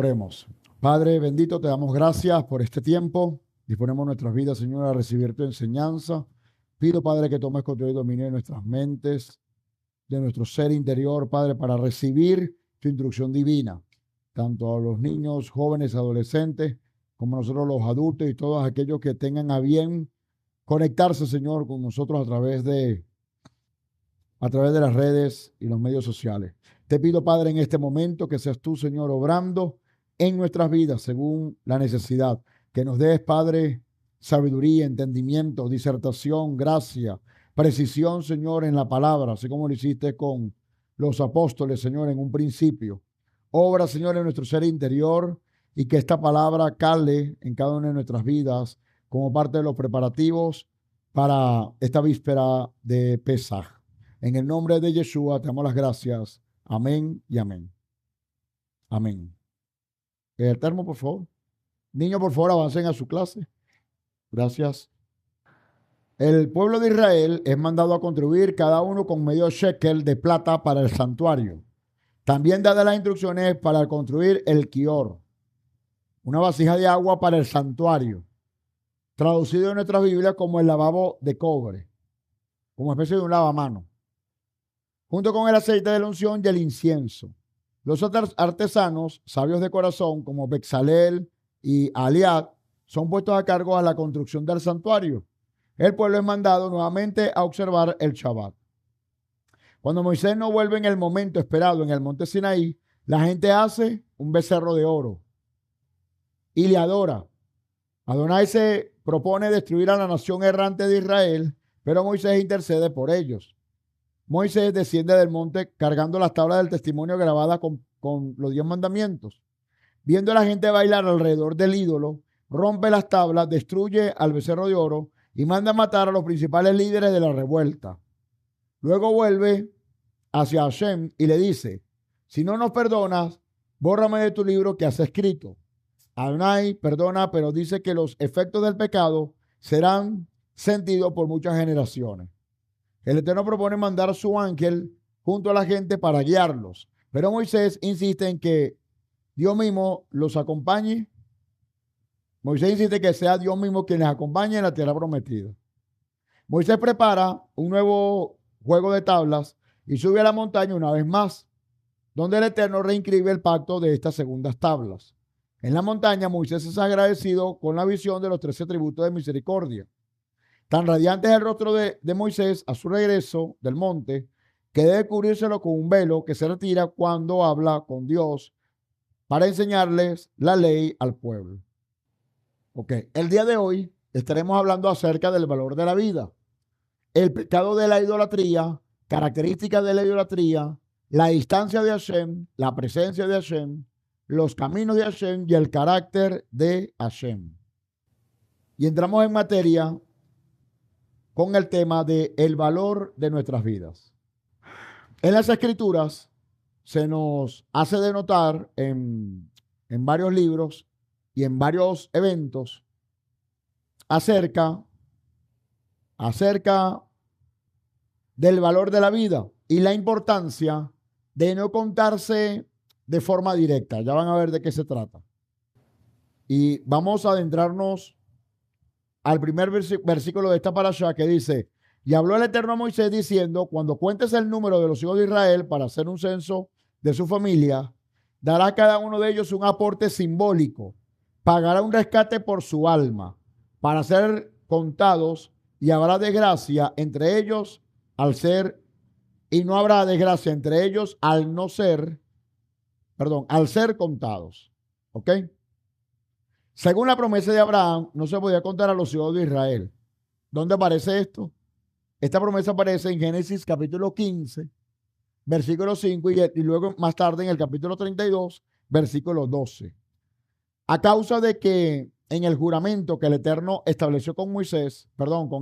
Oremos. Padre bendito, te damos gracias por este tiempo. Disponemos nuestras vidas, Señor, a recibir tu enseñanza. Pido, Padre, que tomes control y dominio de nuestras mentes, de nuestro ser interior, Padre, para recibir tu instrucción divina, tanto a los niños, jóvenes, adolescentes, como a nosotros los adultos y todos aquellos que tengan a bien conectarse, Señor, con nosotros a través de las redes y los medios sociales. Te pido, Padre, en este momento que seas tú, Señor, obrando en nuestras vidas según la necesidad. Que nos des, Padre, sabiduría, entendimiento, disertación, gracia, precisión, Señor, en la palabra, así como lo hiciste con los apóstoles, Señor, en un principio. Obra, Señor, en nuestro ser interior y que esta palabra cale en cada una de nuestras vidas como parte de los preparativos para esta víspera de Pesaj. En el nombre de Yeshua te damos las gracias. Amén y amén. Amén. El termo, por favor. Niños, por favor, avancen a su clase. Gracias. El pueblo de Israel es mandado a contribuir cada uno con medio shekel de plata para el santuario. También dadas las instrucciones para construir el kior, una vasija de agua para el santuario, traducido en nuestra Biblia como el lavabo de cobre, como especie de un lavamanos, junto con el aceite de la unción y el incienso. Los artesanos, sabios de corazón, como Bezalel y Aliad, son puestos a cargo a la construcción del santuario. El pueblo es mandado nuevamente a observar el Shabbat. Cuando Moisés no vuelve en el momento esperado en el monte Sinaí, la gente hace un becerro de oro y le adora. Adonai se propone destruir a la nación errante de Israel, pero Moisés intercede por ellos. Moisés desciende del monte cargando las tablas del testimonio grabadas con los 10 mandamientos. Viendo a la gente bailar alrededor del ídolo, rompe las tablas, destruye al becerro de oro y manda a matar a los principales líderes de la revuelta. Luego vuelve hacia Hashem y le dice: si no nos perdonas, bórrame de tu libro que has escrito. Adonai perdona, pero dice que los efectos del pecado serán sentidos por muchas generaciones. El Eterno propone mandar su ángel junto a la gente para guiarlos, pero Moisés insiste en que Dios mismo los acompañe. Moisés insiste que sea Dios mismo quien les acompañe en la tierra prometida. Moisés prepara un nuevo juego de tablas y sube a la montaña una vez más, donde el Eterno reinscribe el pacto de estas segundas tablas. En la montaña, Moisés es agradecido con la visión de los 13 tributos de misericordia. Tan radiante es el rostro de Moisés a su regreso del monte, que debe cubrírselo con un velo que se retira cuando habla con Dios para enseñarles la ley al pueblo. Ok, el día de hoy estaremos hablando acerca del valor de la vida, el pecado de la idolatría, características de la idolatría, la distancia de Hashem, la presencia de Hashem, los caminos de Hashem y el carácter de Hashem. Y entramos en materia con el tema de el valor de nuestras vidas. En las Escrituras se nos hace de notar en varios libros y en varios eventos acerca del valor de la vida y la importancia de no contarse de forma directa. Ya van a ver de qué se trata. Y vamos a adentrarnos al primer versículo de esta parashá, que dice: y habló el Eterno a Moisés diciendo: cuando cuentes el número de los hijos de Israel para hacer un censo de su familia, dará a cada uno de ellos un aporte simbólico, pagará un rescate por su alma, para ser contados, y habrá desgracia entre ellos al ser, y no habrá desgracia entre ellos al ser contados. ¿Ok? Según la promesa de Abraham, no se podía contar a los hijos de Israel. ¿Dónde aparece esto? Esta promesa aparece en Génesis capítulo 15, versículo 5, y luego más tarde en el capítulo 32, versículo 12. A causa de que en el juramento que el Eterno estableció con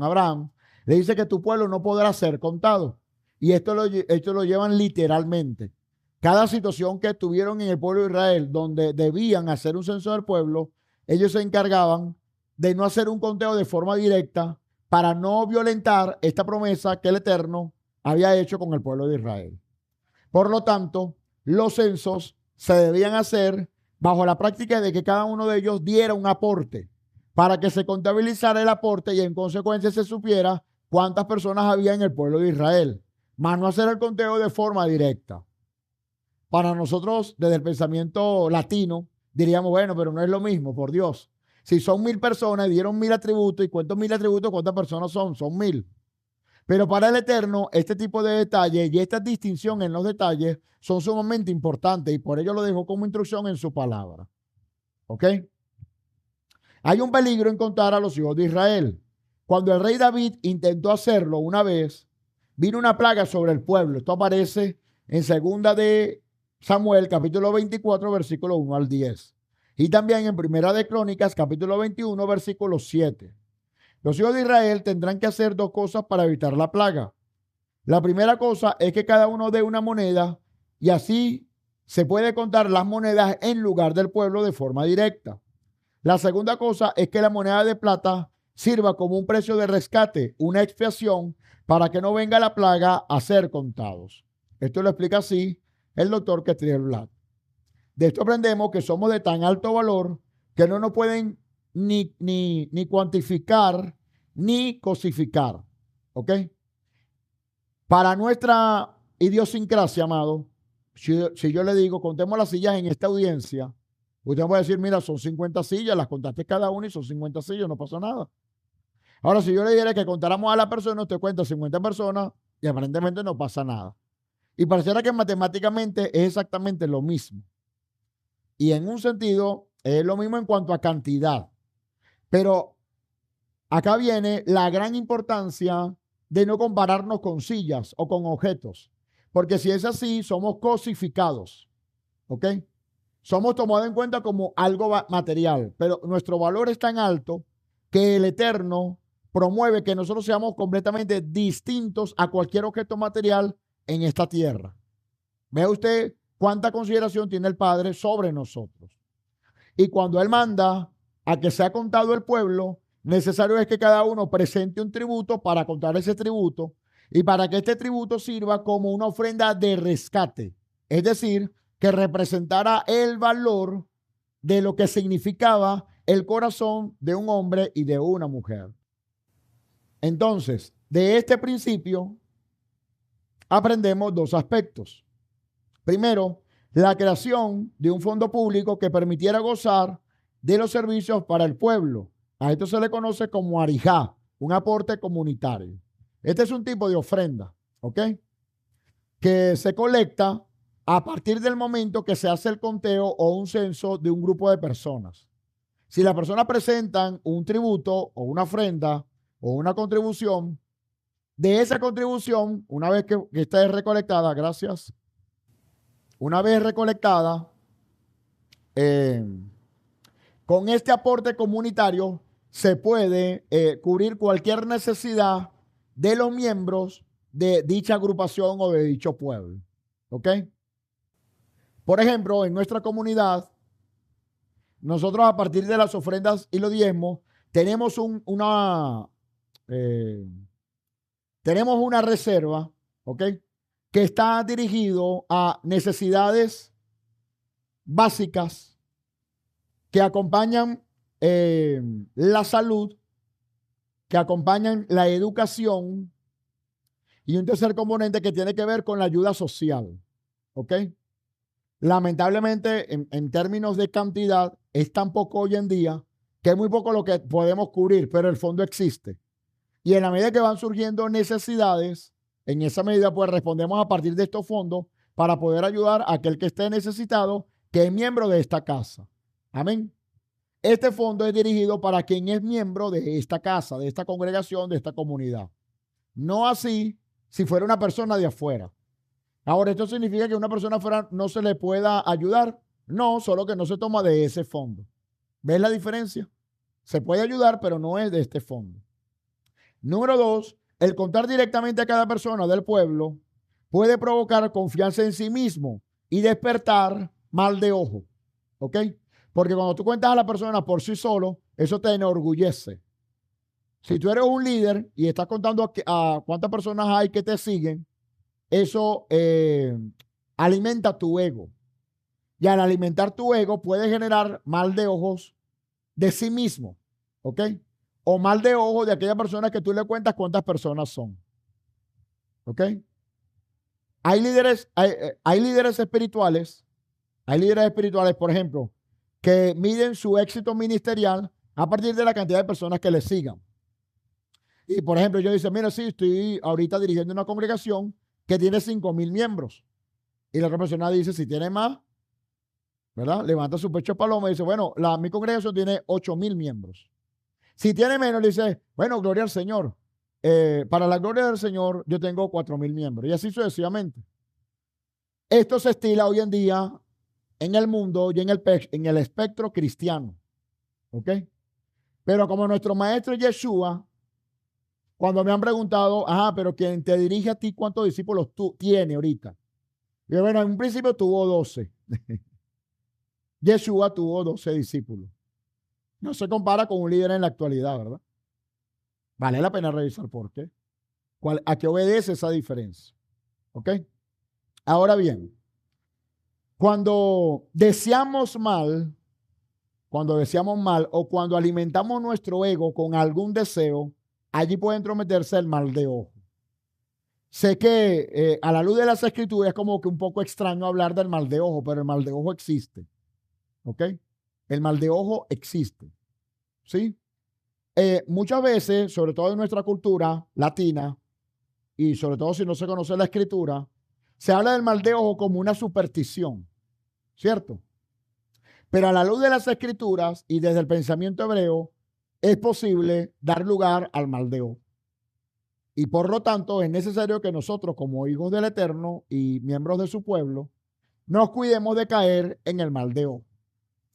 Abraham, le dice que tu pueblo no podrá ser contado. Y esto lo llevan literalmente. Cada situación que tuvieron en el pueblo de Israel, donde debían hacer un censo del pueblo, ellos se encargaban de no hacer un conteo de forma directa para no violentar esta promesa que el Eterno había hecho con el pueblo de Israel. Por lo tanto, los censos se debían hacer bajo la práctica de que cada uno de ellos diera un aporte para que se contabilizara el aporte y en consecuencia se supiera cuántas personas había en el pueblo de Israel, más no hacer el conteo de forma directa. Para nosotros, desde el pensamiento latino, diríamos, bueno, pero no es lo mismo, por Dios. Si son 1000 personas, dieron 1000 atributos, ¿y cuántos 1000 atributos, cuántas personas son? Son 1000. Pero para el Eterno, este tipo de detalles y esta distinción en los detalles son sumamente importantes y por ello lo dejó como instrucción en su palabra. ¿Ok? Hay un peligro en contar a los hijos de Israel. Cuando el rey David intentó hacerlo una vez, vino una plaga sobre el pueblo. Esto aparece en segunda de Samuel, capítulo 24, versículo 1 al 10. Y también en primera de Crónicas, capítulo 21, versículo 7. Los hijos de Israel tendrán que hacer dos cosas para evitar la plaga. La primera cosa es que cada uno dé una moneda y así se puede contar las monedas en lugar del pueblo de forma directa. La segunda cosa es que la moneda de plata sirva como un precio de rescate, una expiación para que no venga la plaga a ser contados. Esto lo explica así el doctor Ketriel Blatt. De esto aprendemos que somos de tan alto valor que no nos pueden ni cuantificar ni cosificar. ¿Ok? Para nuestra idiosincrasia, amado, si yo le digo, contemos las sillas en esta audiencia, usted me va a decir, mira, son 50 sillas, las contaste cada una y son 50 sillas, no pasa nada. Ahora, si yo le dijera que contáramos a la persona, usted cuenta 50 personas y aparentemente no pasa nada. Y pareciera que matemáticamente es exactamente lo mismo. Y en un sentido, es lo mismo en cuanto a cantidad. Pero acá viene la gran importancia de no compararnos con sillas o con objetos. Porque si es así, somos cosificados. ¿Ok? Somos tomados en cuenta como algo material, pero nuestro valor es tan alto que el Eterno promueve que nosotros seamos completamente distintos a cualquier objeto material en esta tierra. Vea usted cuánta consideración tiene el Padre sobre nosotros. Y cuando Él manda a que sea contado el pueblo, necesario es que cada uno presente un tributo para contar ese tributo y para que este tributo sirva como una ofrenda de rescate. Es decir, que representara el valor de lo que significaba el corazón de un hombre y de una mujer. Entonces, de este principio aprendemos dos aspectos. Primero, la creación de un fondo público que permitiera gozar de los servicios para el pueblo. A esto se le conoce como arijá, un aporte comunitario. Este es un tipo de ofrenda, ¿ok? Que se colecta a partir del momento que se hace el conteo o un censo de un grupo de personas. Si las personas presentan un tributo o una ofrenda o una contribución, de esa contribución, una vez que esta es recolectada, gracias, una vez recolectada, con este aporte comunitario se puede cubrir cualquier necesidad de los miembros de dicha agrupación o de dicho pueblo. ¿Ok? Por ejemplo, en nuestra comunidad, nosotros a partir de las ofrendas y los diezmos, tenemos tenemos una reserva, ¿ok? Que está dirigido a necesidades básicas que acompañan la salud, que acompañan la educación y un tercer componente que tiene que ver con la ayuda social. ¿Ok? Lamentablemente, en términos de cantidad, es tan poco hoy en día que es muy poco lo que podemos cubrir, pero el fondo existe. Y en la medida que van surgiendo necesidades, en esa medida pues respondemos a partir de estos fondos para poder ayudar a aquel que esté necesitado, que es miembro de esta casa. Amén. Este fondo es dirigido para quien es miembro de esta casa, de esta congregación, de esta comunidad. No así si fuera una persona de afuera. Ahora, ¿esto significa que a una persona afuera no se le pueda ayudar? No, solo que no se toma de ese fondo. ¿Ves la diferencia? Se puede ayudar, pero no es de este fondo. Número dos, el contar directamente a cada persona del pueblo puede provocar confianza en sí mismo y despertar mal de ojo. ¿Ok? Porque cuando tú cuentas a la persona por sí solo, eso te enorgullece. Si tú eres un líder y estás contando a cuántas personas hay que te siguen, eso alimenta tu ego. Y al alimentar tu ego puede generar mal de ojos de sí mismo, ¿ok? O mal de ojos de aquella persona que tú le cuentas cuántas personas son, ¿ok? Hay líderes espirituales, por ejemplo, que miden su éxito ministerial a partir de la cantidad de personas que les sigan. Y, por ejemplo, yo dice, mira, sí, estoy ahorita dirigiendo una congregación que tiene 5,000 miembros. Y la otra persona dice, si tiene más, ¿verdad? Levanta su pecho de paloma y dice, bueno, mi congregación tiene 8,000 miembros. Si tiene menos, le dice, bueno, gloria al Señor. Para la gloria del Señor, yo tengo 4,000 miembros. Y así sucesivamente. Esto se estila hoy en día en el mundo y en el espectro cristiano. ¿Ok? Pero como nuestro maestro Yeshua, cuando me han preguntado, ajá, pero quien te dirige a ti, ¿cuántos discípulos tú tienes ahorita? Y bueno, en un principio tuvo 12. Yeshua tuvo 12 discípulos. No se compara con un líder en la actualidad, ¿verdad? Vale la pena revisar por qué. ¿A qué obedece esa diferencia? ¿Ok? Ahora bien, cuando deseamos mal o cuando alimentamos nuestro ego con algún deseo, allí puede entrometerse el mal de ojo. Sé que a la luz de las escrituras es como que un poco extraño hablar del mal de ojo, pero el mal de ojo existe. ¿Ok? El mal de ojo existe. ¿Sí? Muchas veces, sobre todo en nuestra cultura latina, y sobre todo si no se conoce la escritura, se habla del mal de ojo como una superstición, ¿cierto? Pero a la luz de las escrituras y desde el pensamiento hebreo, es posible dar lugar al mal de ojo. Y por lo tanto, es necesario que nosotros, como hijos del Eterno y miembros de su pueblo, nos cuidemos de caer en el mal de ojo.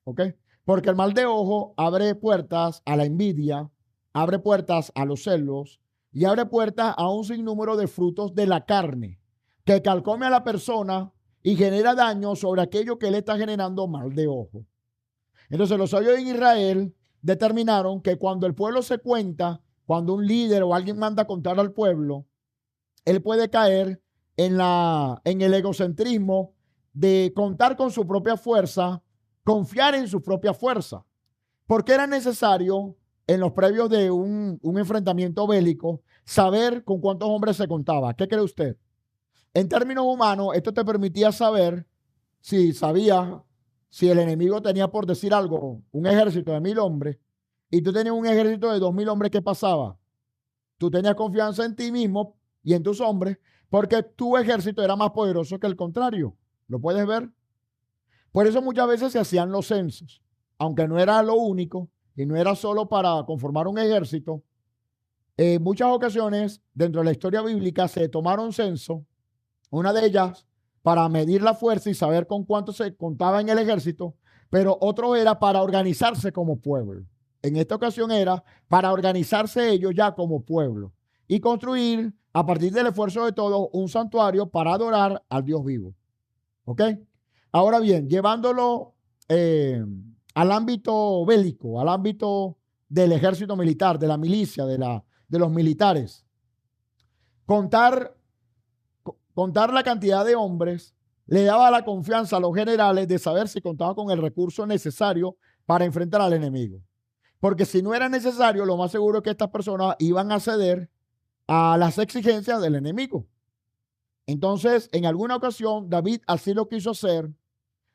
¿Ok? Porque el mal de ojo abre puertas a la envidia, abre puertas a los celos y abre puertas a un sinnúmero de frutos de la carne que calcome a la persona y genera daño sobre aquello que le está generando mal de ojo. Entonces los sabios en Israel determinaron que cuando el pueblo se cuenta, cuando un líder o alguien manda a contar al pueblo, él puede caer en el egocentrismo de contar con su propia fuerza, confiar en su propia fuerza, porque era necesario en los previos de un enfrentamiento bélico saber con cuántos hombres se contaba. ¿Qué cree usted? En términos humanos, esto te permitía saber si sabías si el enemigo tenía, por decir algo, un ejército de 1,000 hombres y tú tenías un ejército de 2,000 hombres. ¿Qué pasaba? Tú tenías confianza en ti mismo y en tus hombres porque tu ejército era más poderoso que el contrario. ¿Lo puedes ver? Por eso muchas veces se hacían los censos, aunque no era lo único y no era solo para conformar un ejército. En muchas ocasiones, dentro de la historia bíblica, se tomaron censos, una de ellas para medir la fuerza y saber con cuánto se contaba en el ejército, pero otro era para organizarse como pueblo. En esta ocasión era para organizarse ellos ya como pueblo y construir, a partir del esfuerzo de todos, un santuario para adorar al Dios vivo. ¿Ok? Ahora bien, llevándolo al ámbito bélico, al ámbito del ejército militar, de la milicia, de los militares, contar, contar la cantidad de hombres le daba la confianza a los generales de saber si contaban con el recurso necesario para enfrentar al enemigo. Porque si no era necesario, lo más seguro es que estas personas iban a ceder a las exigencias del enemigo. Entonces, en alguna ocasión, David así lo quiso hacer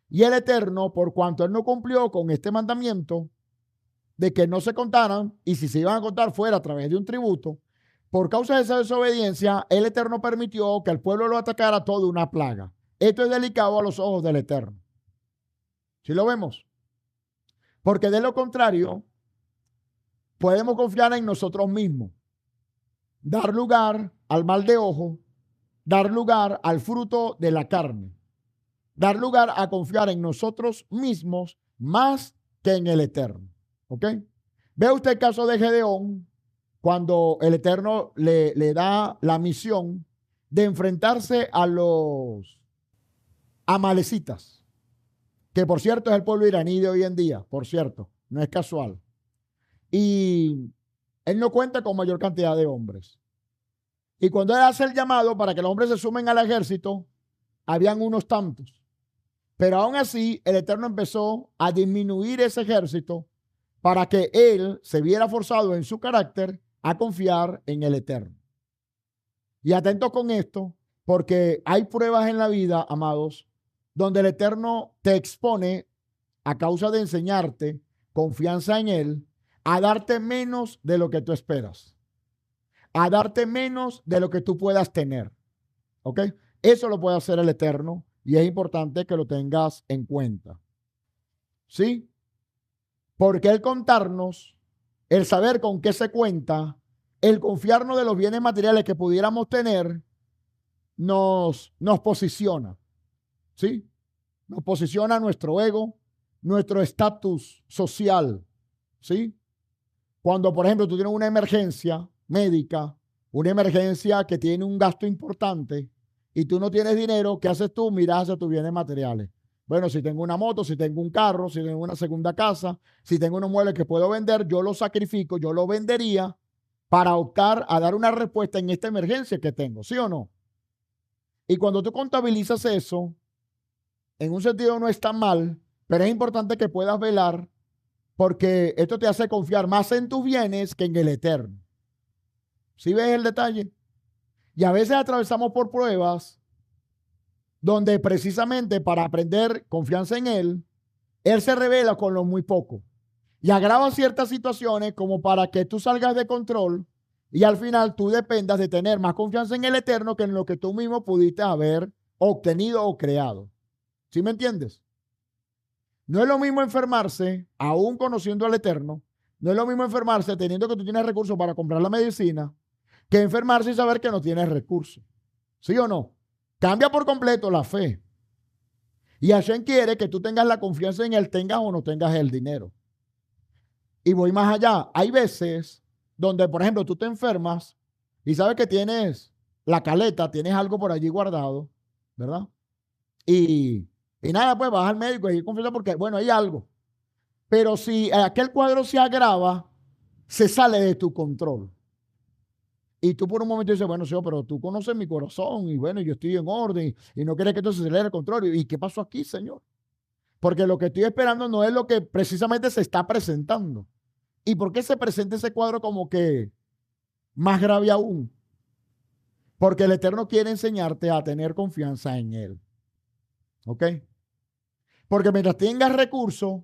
y el Eterno, por cuanto él no cumplió con este mandamiento de que no se contaran y si se iban a contar fuera a través de un tributo, por causa de esa desobediencia, el Eterno permitió que el pueblo lo atacara toda una plaga. Esto es delicado a los ojos del Eterno. ¿Sí lo vemos? Porque de lo contrario, podemos confiar en nosotros mismos, dar lugar al mal de ojo, dar lugar al fruto de la carne, dar lugar a confiar en nosotros mismos más que en el Eterno. ¿Ok? Ve usted el caso de Gedeón, cuando el Eterno le da la misión de enfrentarse a los amalecitas, que por cierto es el pueblo iraní de hoy en día, por cierto, no es casual. Y él no cuenta con mayor cantidad de hombres. Y cuando él hace el llamado para que los hombres se sumen al ejército, habían unos tantos. Pero aún así, el Eterno empezó a disminuir ese ejército para que él se viera forzado en su carácter a confiar en el Eterno. Y atento con esto, porque hay pruebas en la vida, amados, donde el Eterno te expone a causa de enseñarte confianza en Él, a darte menos de lo que tú esperas, a darte menos de lo que tú puedas tener. ¿Ok? Eso lo puede hacer el Eterno y es importante que lo tengas en cuenta. ¿Sí? Porque el contarnos, el saber con qué se cuenta, el confiarnos de los bienes materiales que pudiéramos tener, nos posiciona. ¿Sí? Nos posiciona nuestro ego, nuestro estatus social. ¿Sí? Cuando, por ejemplo, tú tienes una emergencia médica, una emergencia que tiene un gasto importante y tú no tienes dinero, ¿qué haces tú? Miras hacia tus bienes materiales. Bueno, si tengo una moto, si tengo un carro, si tengo una segunda casa, si tengo unos muebles que puedo vender, yo los sacrifico, yo los vendería para optar a dar una respuesta en esta emergencia que tengo, ¿sí o no? Y cuando tú contabilizas eso, en un sentido no está mal, pero es importante que puedas velar porque esto te hace confiar más en tus bienes que en el Eterno. ¿Sí ves el detalle? Y a veces atravesamos por pruebas donde precisamente para aprender confianza en Él se revela con lo muy poco y agrava ciertas situaciones como para que tú salgas de control y al final tú dependas de tener más confianza en el Eterno que en lo que tú mismo pudiste haber obtenido o creado. ¿Sí me entiendes? No es lo mismo enfermarse, aún conociendo al Eterno, no es lo mismo enfermarse teniendo que tú tienes recursos para comprar la medicina, que enfermarse y saber que no tienes recursos. ¿Sí o no? Cambia por completo la fe. Y Hashem quiere que tú tengas la confianza en Él, tengas o no tengas el dinero. Y voy más allá. Hay veces donde, por ejemplo, tú te enfermas y sabes que tienes la caleta, tienes algo por allí guardado, ¿verdad? Y nada, pues vas al médico y confiesa porque, bueno, hay algo. Pero si aquel cuadro se agrava, se sale de tu control. Y tú por un momento dices, bueno, Señor, pero tú conoces mi corazón y bueno, yo estoy en orden y no quieres que esto se acelere el control. ¿Y qué pasó aquí, Señor? Porque lo que estoy esperando no es lo que precisamente se está presentando. ¿Y por qué se presenta ese cuadro como que más grave aún? Porque el Eterno quiere enseñarte a tener confianza en Él. ¿Ok? Porque mientras tengas recursos,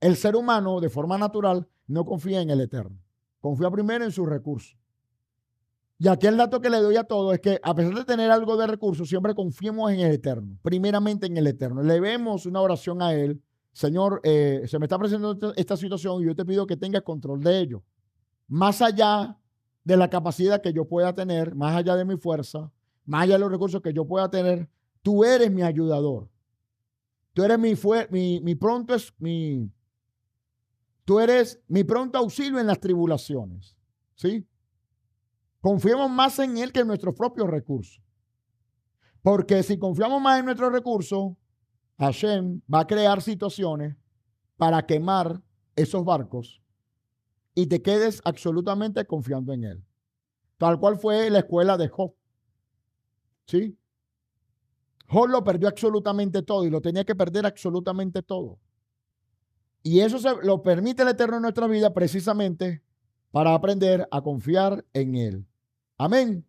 el ser humano de forma natural no confía en el Eterno. Confía primero en sus recursos. Y aquí el dato que le doy a todo es que a pesar de tener algo de recursos, siempre confiemos en el Eterno, primeramente en el Eterno. Le vemos una oración a Él. Señor, se me está presentando esta situación y yo te pido que tengas control de ello. Más allá de la capacidad que yo pueda tener, más allá de mi fuerza, más allá de los recursos que yo pueda tener, tú eres mi ayudador. Tú eres tú eres mi pronto auxilio en las tribulaciones. ¿Sí? Confiemos más en Él que en nuestros propios recursos. Porque si confiamos más en nuestros recursos, Hashem va a crear situaciones para quemar esos barcos y te quedes absolutamente confiando en Él. Tal cual fue la escuela de Job. ¿Sí? Job lo perdió absolutamente todo y lo tenía que perder absolutamente todo. Y eso lo permite el Eterno en nuestra vida precisamente para aprender a confiar en Él. Amén.